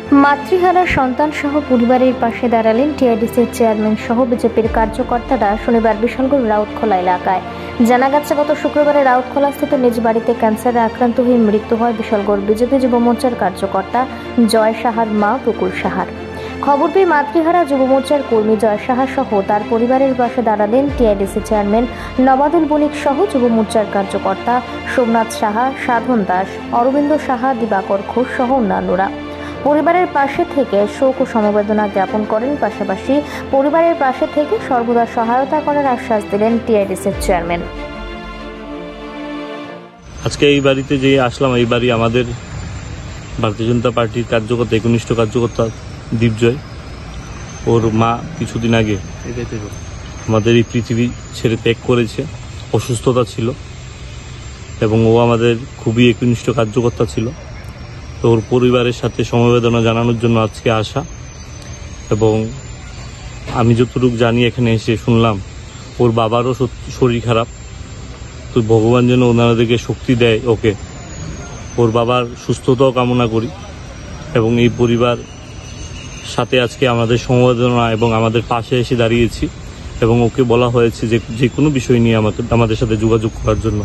মাতৃহারা সন্তান সহ পরিবারের পাশে দাঁড়ালেন টিআইডিসির চেয়ারম্যান সহ বিজেপির কার্যকর্তারা শনিবার বিশালগড় রাউতখোলা এলাকায়। জানা গেছে, গত শুক্রবারে রাউতখোলাস্থিত নিজ বাড়িতে ক্যান্সারে আক্রান্ত হয়ে মৃত্যু হয় বিশালগড় বিজেপি যুব মোর্চার কার্যকর্তা জয় সাহার মা বকুল সাহার। খবর পেয়ে মাতৃহারা যুব মোর্চার কর্মী জয় সাহা সহ তার পরিবারের পাশে দাঁড়ালেন টিআইডিসি চেয়ারম্যান নবাদুল বণিক সহ যুব মোর্চার কার্যকর্তা সোমনাথ সাহা, সাধন দাস, অরবিন্দ সাহা, দিবাকর ঘোষ সহ অন্যান্যরা। পরিবারের পাশে থেকে শোক ও সমবেদনা জ্ঞাপন করেন, পাশাপাশি পরিবারের পাশে থেকে সর্বদা সহায়তা করার আশ্বাস দিলেন টিআইডিসির চেয়ারম্যান। আজকে এই বাড়িতে যে আসলাম, এই বাড়ি আমাদের ভারতীয় জনতা পার্টির কার্যকর্তা, একনিষ্ঠ কার্যকর্তা দীপজয়। ওর মা কিছুদিন আগে আমাদের এই পৃথিবী ছেড়ে ত্যাগ করেছে, অসুস্থতা ছিল এবং ও আমাদের খুবই একনিষ্ঠ কার্যকর্তা ছিল। তো ওর পরিবারের সাথে সমবেদনা জানানোর জন্য আজকে আসা, এবং আমি যতটুকু জানি এখানে এসে শুনলাম ওর বাবারও শরীর খারাপ। তো ভগবান যেন ওনাদেরকে শক্তি দেয়, ওকে ওর বাবার সুস্থতাও কামনা করি। এবং এই পরিবার সাথে আজকে আমাদের সমবেদনা এবং আমাদের পাশে এসে দাঁড়িয়েছি, এবং ওকে বলা হয়েছে যে কোনো বিষয় নিয়ে আমাদের সাথে যোগাযোগ করার জন্য।